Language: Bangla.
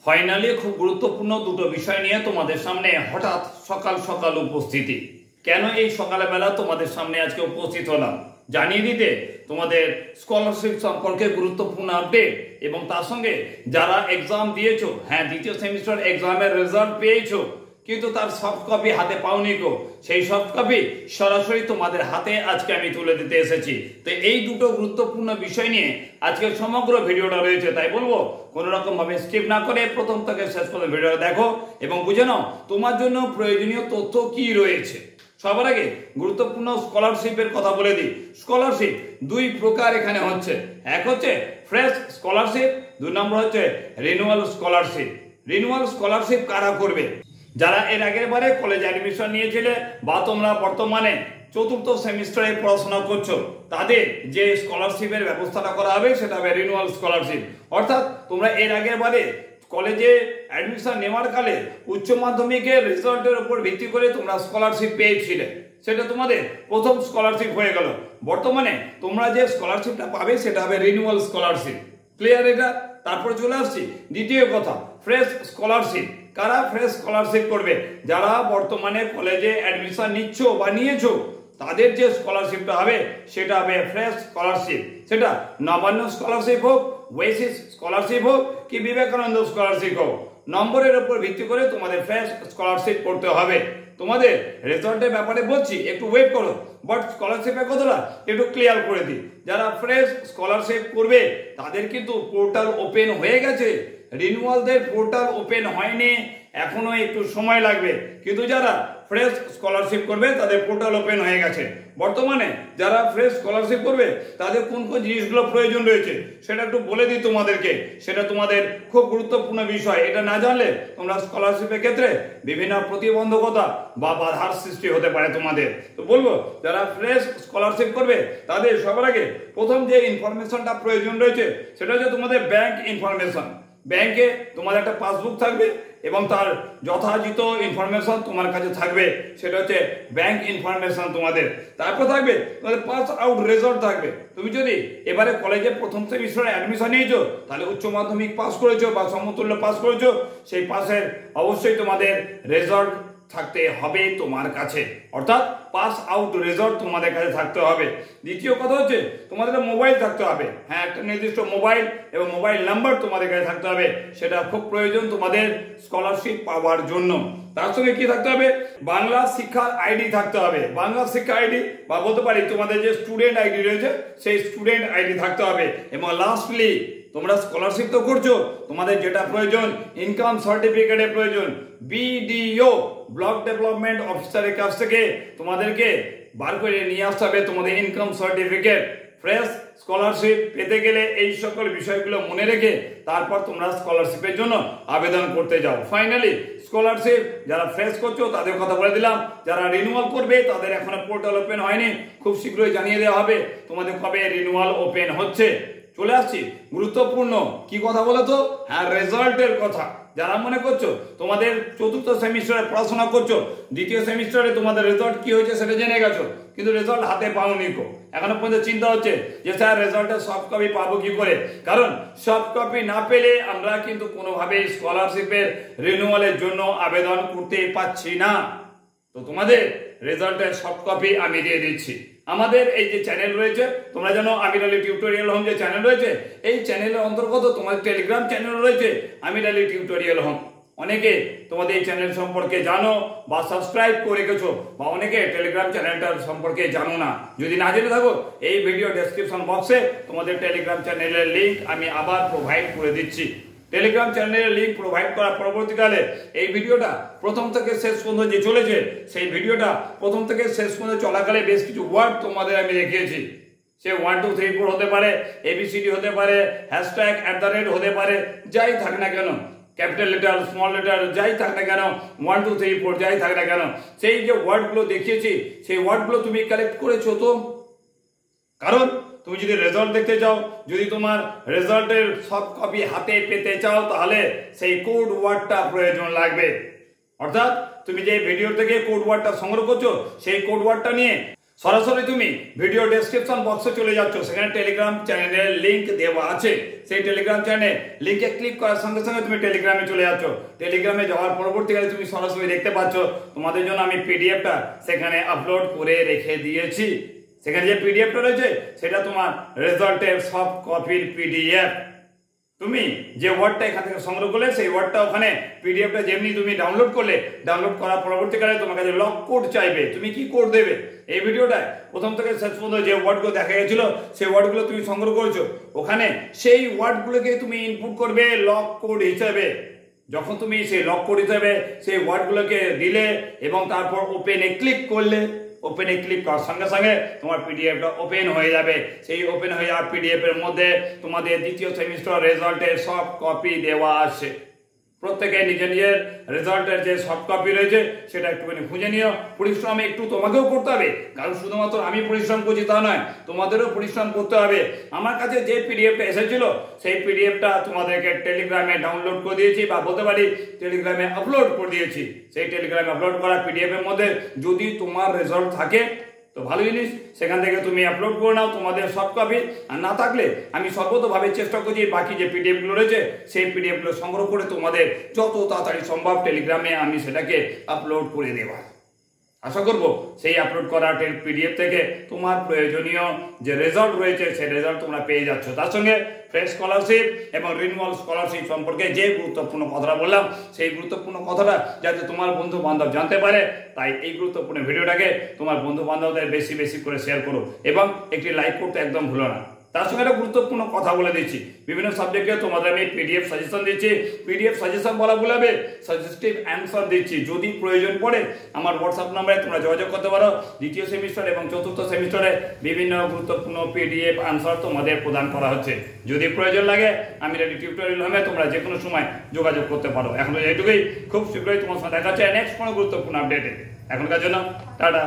ফাইনালি খুব গুরুত্বপূর্ণ দুটো বিষয় নিয়ে তোমাদের সামনে হঠাৎ সকাল সকাল উপস্থিতি। কেন এই সকালবেলা তোমাদের সামনে আজকে উপস্থিত হলাম জানিয়ে দিতে তোমাদের স্কলারশিপ সম্পর্কে গুরুত্বপূর্ণ আপডেট এবং তার সঙ্গে যারা এক্সাম দিয়েছো, হ্যাঁ দ্বিতীয় সেমিস্টার এক্সামের রেজাল্ট পেয়েছো কিন্তু তার সফট কপি হাতে পাওনি গো, সেই সফট কপি সরাসরি তোমাদের হাতে আজকে আমি তুলে দিতে এসেছি। তো এই দুটো গুরুত্বপূর্ণ বিষয় নিয়ে আজকে সমগ্র ভিডিওটা রয়েছে, তাই বলবো কোনো রকম ভাবে স্কিপ না করে প্রথম থেকে শেষ পর্যন্ত ভিডিওটা দেখো এবং বুঝে নাও তোমার জন্য প্রয়োজনীয় তথ্য কি রয়েছে। সবার আগে গুরুত্বপূর্ণ স্কলারশিপের কথা বলে দিই। স্কলারশিপ দুই প্রকার এখানে হচ্ছে, এক হচ্ছে ফ্রেশ স্কলারশিপ, দুই নম্বর হচ্ছে রিনিউয়াল স্কলারশিপ। রিনিউয়াল স্কলারশিপ কারা করবে? যারা এর আগের বারে কলেজ অ্যাডমিশন নিয়েছিলে বা তোমরা বর্তমানে চতুর্থ সেমিস্টারে পড়াশোনা করছো, তাদের যে স্কলারশিপের ব্যবস্থাটা করা হবে সেটা হবে রিনিউয়াল স্কলারশিপ। অর্থাৎ তোমরা এর আগের বারে কলেজে অ্যাডমিশন নেওয়ার কালে উচ্চ মাধ্যমিকের রেজাল্টের উপর ভিত্তি করে তোমরা স্কলারশিপ পেয়েছিলে, সেটা তোমাদের প্রথম স্কলারশিপ হয়ে গেল। বর্তমানে তোমরা যে স্কলারশিপটা পাবে সেটা হবে রিনিউয়াল স্কলারশিপ। ক্লিয়ার এটা? তারপর চলে আসছি দ্বিতীয় কথা, ফ্রেশ স্কলারশিপ। কারা ফ্রেশ স্কলারশিপ করবে? যারা বর্তমানে কলেজে অ্যাডমিশন নিচ্ছ বা নিয়েছো, তাদের যে স্কলারশিপটা হবে সেটা হবে ফ্রেশ স্কলারশিপ। সেটা নবান্ন স্কলারশিপ হোক, ওয়েসিস স্কলারশিপ হোক কি বিবেকানন্দ স্কলারশিপ হোক, নম্বরের উপর ভিত্তি করে তোমাদের ফ্রেশ স্কলারশিপ করতে হবে। তোমাদের রেজাল্টের ব্যাপারে বলছি, একটু ওয়েট করো, বাট স্কলারশিপের কথাটা একটু ক্লিয়ার করে দিই। যারা ফ্রেশ স্কলারশিপ করবে তাদের কিন্তু পোর্টাল ওপেন হয়ে গেছে, রিনিউয়ালদের পোর্টাল ওপেন হয়নি, এখনো একটু সময় লাগবে। কিন্তু যারা ফ্রেশ স্কলারশিপ করবে তাদের পোর্টাল ওপেন হয়ে গেছে। বর্তমানে যারা ফ্রেশ স্কলারশিপ করবে তাদের কোন কোন জিনিসগুলো প্রয়োজন রয়েছে সেটা একটু বলে দিই তোমাদেরকে, সেটা তোমাদের খুব গুরুত্বপূর্ণ বিষয়। এটা না জানলে তোমরা স্কলারশিপের ক্ষেত্রে বিভিন্ন প্রতিবন্ধকতা বা বাধার সৃষ্টি হতে পারে তোমাদের। তো বলবো যারা ফ্রেশ স্কলারশিপ করবে তাদের সবার আগে প্রথম যে ইনফরমেশনটা প্রয়োজন রয়েছে সেটা হচ্ছে তোমাদের ব্যাংক ইনফরমেশন। ব্যাংকে তোমাদের একটা পাসবুক থাকবে এবং তার যথাযথ ইনফরমেশন তোমার কাছে থাকবে, সেটা হচ্ছে ব্যাংক ইনফরমেশন তোমাদের। তারপর থাকবে তোমাদের পাস আউট রেজাল্ট থাকবে। তুমি যদি এবারে কলেজে প্রথম সেমিস্টারে অ্যাডমিশন নিয়েছো তাহলে উচ্চ মাধ্যমিক পাস করেছো বা সমতুল্য পাস করেছো, সেই পাসের অবশ্যই তোমাদের রেজাল্ট থাকতে হবে তোমার কাছে, অর্থাৎ পাস আউট রেজাল্ট তোমাদের কাছে থাকতে হবে। দ্বিতীয় কথা হচ্ছে তোমাদের মোবাইল থাকতে হবে, হ্যাঁ একটা নির্দিষ্ট মোবাইল এবং মোবাইল নাম্বার তোমাদের কাছে থাকতে হবে, সেটা খুব প্রয়োজন তোমাদের স্কলারশিপ পাওয়ার জন্য। তার সঙ্গে কি থাকতে হবে? বাংলা শিক্ষার আইডি থাকতে হবে, বাংলা শিক্ষা আইডি বা বলতে পারি তোমাদের যে স্টুডেন্ট আইডি রয়েছে সেই স্টুডেন্ট আইডি থাকতে হবে। এবং লাস্টলি তোমরা স্কলারশিপ তো করছো, তোমাদের যেটা প্রয়োজন ইনকাম সার্টিফিকেটের প্রয়োজন। বিডিও ব্লক ডেভেলপমেন্ট অফিসারের কাছ থেকে তোমাদেরকে বার করে নিয়ে আসতে হবে তোমাদের ইনকাম সার্টিফিকেট। ফ্রেশ স্কলারশিপ পেতে গেলে এই সকল বিষয়গুলো মনে রেখে তারপর তোমরা স্কলারশিপের জন্য আবেদন করতে যাও। ফাইনালি স্কলারশিপ যারা ফ্রেশ করছো তাদের কথা বলে দিলাম, যারা রিনিউয়াল করবে তাদের এখনো পোর্টাল ওপেন হয়নি, খুব শীঘ্রই জানিয়ে দেওয়া হবে তোমাদের কবে রিনিউয়াল ওপেন হচ্ছে। চলে আসছি গুরুত্বপূর্ণ কি কথা বলো তো, হ্যাঁ রেজাল্টের কথা। যারা মনে করছো তোমাদের চতুর্থ সেমিস্টারে পড়াশোনা করছো, দ্বিতীয় সেমিস্টারে তোমাদের রেজাল্ট কি হয়েছে সেটা জেনে গেছো কিন্তু রেজাল্ট হাতে পাওনি কো, এখনো পর্যন্ত চিন্তা হচ্ছে যে স্যার রেজাল্টের সফট কপি পাবো কি করে? কারণ সফট কপি না পেলে আমরা কিন্তু কোনোভাবেই স্কলারশিপের রিনিউয়ালের জন্য আবেদন করতে পারছি না। তো তোমাদের রেজাল্টের সফট কপি আমি দিয়ে দিচ্ছি। আমাদের এই যে চ্যানেল রয়েছে, তোমরা জানো আমির আলী টিউটোরিয়াল হোম যে চ্যানেল রয়েছে, এই চ্যানেলের অন্তর্গত তোমাদের টেলিগ্রাম চ্যানেল রয়েছে আমির আলী টিউটোরিয়াল হোম। অনেকে তোমাদের এই চ্যানেল সম্পর্কে জানো বা সাবস্ক্রাইব করে রেখেছো, বা অনেকে টেলিগ্রাম চ্যানেলটার সম্পর্কে জানো না। যদি না জেনে থাকো এই ভিডিও ডেসক্রিপশন বক্সে তোমাদের টেলিগ্রাম চ্যানেলের লিঙ্ক আমি আবার প্রোভাইড করে দিচ্ছি। টেলিগ্রাম চ্যানেলের লিঙ্ক প্রোভাইড করার পরবর্তীকালে এই ভিডিওটা প্রথম থেকে শেষ পর্যন্ত যে চলেছে সেই ভিডিওটা প্রথম থেকে শেষ পর্যন্ত চলাকালে বেশ কিছু ওয়ার্ড তোমাদের আমি দেখিয়েছি। সে 1 2 3 4 হতে পারে, এবিসিডি হতে পারে, হ্যাশট্যাগ @ হতে পারে, যাই থাক না কেন, ক্যাপিটাল লেটার স্মল লেটার যাই থাক না কেন, 1 2 3 4 যাই থাক না কেন, সেই যে ওয়ার্ডগুলো দেখিয়েছি সেই ওয়ার্ডগুলো তুমি কালেক্ট করেছো তো? কারণ তুমি যদি রেজাল্ট দেখতে চাও, যদি তোমার রেজাল্টের সফট কপি হাতে পেতে চাও তাহলে সেই কোড ওয়ার্ডটা প্রয়োজন লাগবে। অর্থাৎ তুমি যে ভিডিও থেকে কোড ওয়ার্ডটা সংগ্রহ করছো সেই কোড ওয়ার্ডটা নিয়ে সরাসরি তুমি ভিডিও ডেসক্রিপশন বক্সে চলে যাচ্ছ, সেখানে টেলিগ্রাম চ্যানেলের লিংক দেওয়া আছে। সেই টেলিগ্রাম চ্যানেল লিংকে ক্লিক করার সঙ্গে সঙ্গে তুমি টেলিগ্রামে চলে যাচ্ছ। টেলিগ্রামে যাওয়ার পরবর্তীকালে তুমি সরাসরি দেখতে পাচ্ছ তোমাদের জন্য আমি পিডিএফটা সেখানে আপলোড করে রেখে দিয়েছি। সেখানে যে পিডিএফটা রয়েছে সেটা তোমার রেজাল্টের সফট কপির পিডিএফ। তুমি যে ওয়ার্ডটা এখান থেকে সংগ্রহ করলে সেই ওয়ার্ডটা ওখানে পিডিএফটা যেমনি তুমি ডাউনলোড করলে, ডাউনলোড করার পরবর্তীকালে তোমার কাছে লক কোড চাইবে। তুমি কি কোড দেবে? এই ভিডিওটায় প্রথম থেকে শেষ পর্যন্ত যে ওয়ার্ডগুলো দেখা গেছিল সেই ওয়ার্ডগুলো তুমি সংগ্রহ করেছো, ওখানে সেই ওয়ার্ডগুলোকে তুমি ইনপুট করবে লক কোড হিসেবে। যখন তুমি সেই লক কোড হিসেবে সেই ওয়ার্ডগুলোকে দিলে এবং তারপর ওপেনে ক্লিক করলে, ওপেনে ক্লিক করার সঙ্গে সঙ্গে তোমার পিডিএফটা ওপেন হয়ে যাবে। সেই ওপেন হয়ে যাওয়া পিডিএফ এর মধ্যে তোমাদের দ্বিতীয় সেমিস্টার রেজাল্টের সফট কপি দেওয়া আছে। প্রত্যেকে নিজের নিজের রেজাল্টের যে সফট কপি রয়েছে সেটা একটুখানি খুঁজে নিও। পরিশ্রম একটু তোমাকেও করতে হবে, কারণ শুধুমাত্র আমি পরিশ্রম করছি তা নয়, তোমাদেরও পরিশ্রম করতে হবে। আমার কাছে যে পিডিএফটা এসেছিল সেই পিডিএফটা তোমাদেরকে টেলিগ্রামে ডাউনলোড করে দিয়েছি, বা বলতে পারি টেলিগ্রামে আপলোড করে দিয়েছি। সেই টেলিগ্রামে আপলোড করা পিডিএফ এর মধ্যে যদি তোমার রেজাল্ট থাকে তো ভালো জিনিস, সেখান থেকে তুমি আপলোড করে নাও তোমাদের সফট কপি। আর না থাকলে আমি সর্বতভাবে চেষ্টা করছি বাকি যে পিডিএফ গুলো রয়েছে সেই পিডিএফ গুলো সংগ্রহ করে তোমাদের যত তাড়াতাড়ি সম্ভব টেলিগ্রামে আমি সেটাকে আপলোড করে দেওয়ার আশা করব। সেই আপলোড করা পিডিএফ থেকে তোমার প্রয়োজনীয় যে রেজাল্ট রয়েছে সেই রেজাল্ট তোমরা পেয়ে যাচ্ছ। তার সঙ্গে ফ্রেশ স্কলারশিপ এবং রিনিউয়াল স্কলারশিপ সম্পর্কে যে গুরুত্বপূর্ণ কথাটা বললাম সেই গুরুত্বপূর্ণ কথাটা যাতে তোমার বন্ধু বান্ধব জানতে পারে, তাই এই গুরুত্বপূর্ণ ভিডিওটাকে তোমার বন্ধু বান্ধবদের বেশি বেশি করে শেয়ার করো এবং একটি লাইক করতে একদম ভুলো না। তার সঙ্গে একটা গুরুত্বপূর্ণ কথা বলে দিচ্ছি, বিভিন্ন সাবজেক্টে তোমাদের আমি পিডিএফ সাজেশন দিচ্ছি। পিডিএফ সাজেশন বলা বলাবে সাজেস্টিভ অ্যান্সার দিচ্ছি। যদি প্রয়োজন পড়ে আমার হোয়াটসঅ্যাপ নাম্বারে তোমরা যোগাযোগ করতে পারো। দ্বিতীয় সেমিস্টার এবং চতুর্থ সেমিস্টারে বিভিন্ন গুরুত্বপূর্ণ পিডিএফ আনসার তোমাদের প্রদান করা হচ্ছে। যদি প্রয়োজন লাগে আমি রেডি টিউটোরিয়াল হবে, তোমরা যে কোনো সময় যোগাযোগ করতে পারো। এখন এইটুকুই, খুব শীঘ্রই তোমার সাথে দেখা হচ্ছে নেক্সট কোনো গুরুত্বপূর্ণ আপডেটে। এখনকার জন্য টাটা।